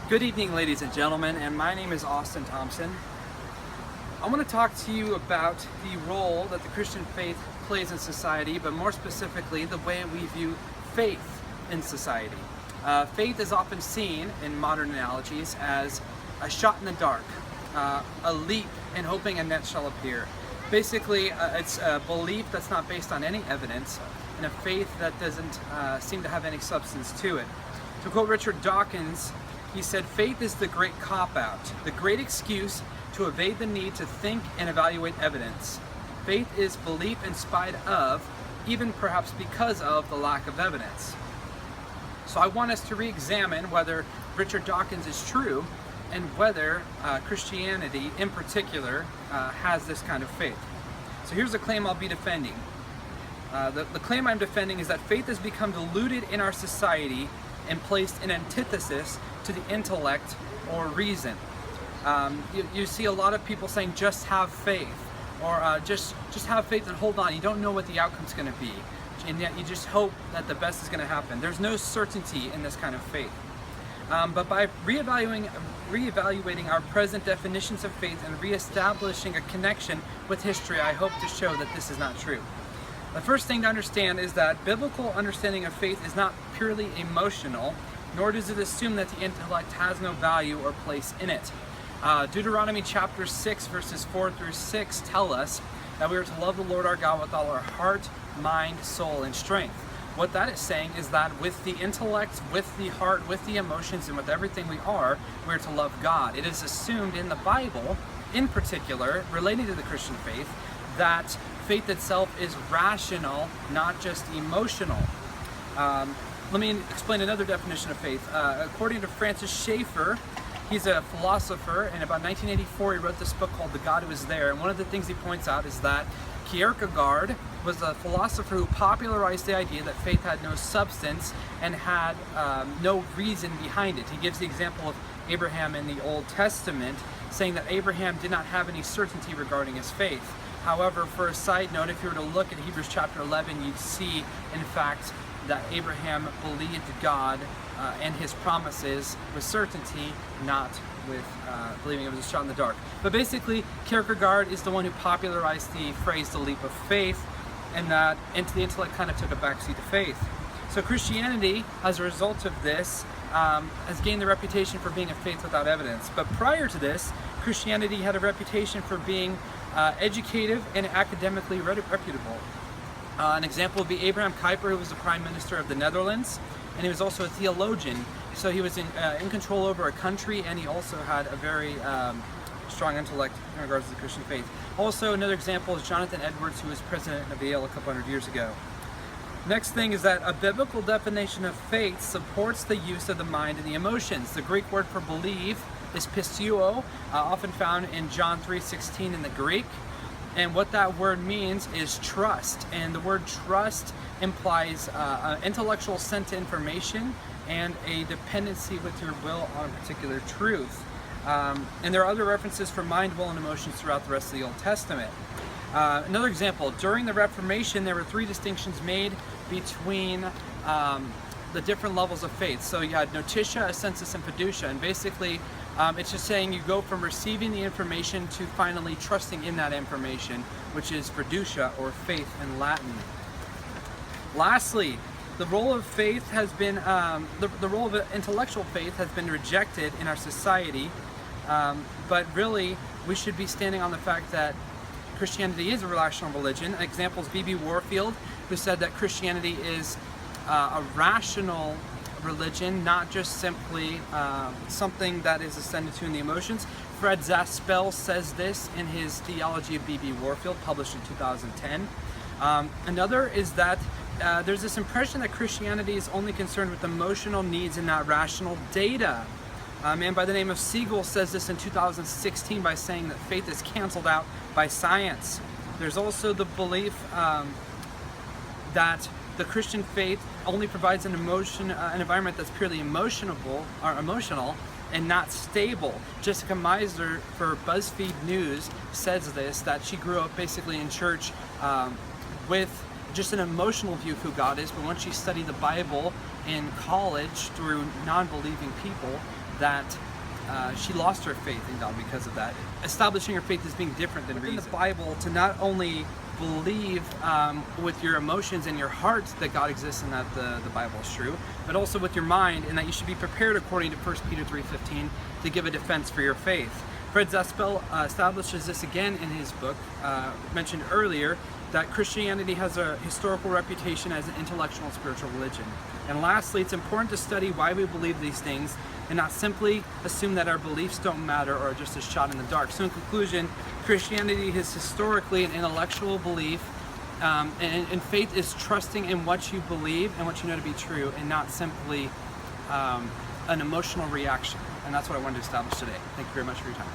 Good evening, ladies and gentlemen, and my name is Thompson. I want to talk to you about the role that the Christian faith plays in society, but more specifically, the way we view faith in society. Faith is often seen in modern analogies as a shot in the dark, a leap in hoping a net shall appear. Basically, it's a belief that's not based on any evidence, and a faith that doesn't seem to have any substance to it. To quote Richard Dawkins, he said, "Faith is the great cop-out, the great excuse to evade the need to think and evaluate evidence. Faith is belief in spite of, even perhaps because of, the lack of evidence." So I want us to re-examine whether Richard Dawkins is true and whether Christianity in particular has this kind of faith. So here's the claim I'll be defending. The claim I'm defending is that faith has become diluted in our society and placed in antithesis to the intellect or reason. You see a lot of people saying just have faith, or just have faith and hold on. You don't know what the outcome's going to be, and yet you just hope that the best is going to happen. There's no certainty in this kind of faith. But by reevaluating our present definitions of faith and reestablishing a connection with history, I hope to show that this is not true. The first thing to understand is that biblical understanding of faith is not purely emotional, nor does it assume that the intellect has no value or place in it. Deuteronomy chapter 6 verses 4 through 6 tell us that we are to love the Lord our God with all our heart, mind, soul, and strength. What that is saying is that with the intellect, with the heart, with the emotions, and with everything we are to love God. It is assumed in the Bible, in particular, relating to the Christian faith, that faith itself is rational, not just emotional. Let me explain another definition of faith. According to Francis Schaeffer, he's a philosopher, and about 1984 he wrote this book called The God Who Is There, and one of the things he points out is that Kierkegaard was a philosopher who popularized the idea that faith had no substance and had no reason behind it. He gives the example of Abraham in the Old Testament, saying that Abraham did not have any certainty regarding his faith. However, for a side note, if you were to look at Hebrews chapter 11, you'd see, in fact, that Abraham believed God and his promises with certainty, not with believing it was a shot in the dark. But basically, Kierkegaard is the one who popularized the phrase the leap of faith, and that into the intellect kind of took a backseat to faith. So Christianity, as a result of this, has gained the reputation for being a faith without evidence. But prior to this, Christianity had a reputation for being educative and academically reputable. An example would be Abraham Kuyper, who was the Prime Minister of the Netherlands, and he was also a theologian. So he was in control over a country, and he also had a very strong intellect in regards to the Christian faith. Also, another example is Jonathan Edwards, who was president of Yale a couple hundred years ago. Next thing is that a biblical definition of faith supports the use of the mind and the emotions. The Greek word for believe is pisteuo, often found in John 3:16 in the Greek. And what that word means is trust. And the word trust implies intellectual assent to information and a dependency with your will on a particular truth. And there are other references for mind, will, and emotions throughout the rest of the Old Testament. Another example, during the Reformation, there were three distinctions made between the different levels of faith. So you had notitia, assensus, and fiducia. And basically, it's just saying you go from receiving the information to finally trusting in that information, which is fiducia, or faith in Latin. Lastly, the role of faith has been, the role of intellectual faith has been rejected in our society, but really we should be standing on the fact that Christianity is a rational religion. Examples, B.B. Warfield, who said that Christianity is a rational religion, not just simply something that is ascended to in the emotions. Fred Zaspel says this in his Theology of B.B. Warfield, published in 2010. Another is that there's this impression that Christianity is only concerned with emotional needs and not rational data. A man by the name of Siegel says this in 2016 by saying that faith is canceled out by science. There's also the belief that the Christian faith only provides an environment that's purely emotional and not stable. Jessica Meisler for BuzzFeed News says this, that she grew up basically in church with just an emotional view of who God is, but once she studied the Bible in college through non-believing people, that she lost her faith in God because of that, establishing her faith as being different than reason. In the Bible, to not only believe with your emotions and your heart that God exists and that the Bible is true, but also with your mind, and that you should be prepared according to 1 Peter 3:15 to give a defense for your faith. Fred Zespel establishes this again in his book, mentioned earlier, that Christianity has a historical reputation as an intellectual and spiritual religion. And lastly, it's important to study why we believe these things and not simply assume that our beliefs don't matter or are just a shot in the dark. So in conclusion, Christianity is historically an intellectual belief, and faith is trusting in what you believe and what you know to be true, and not simply an emotional reaction. And that's what I wanted to establish today. Thank you very much for your time.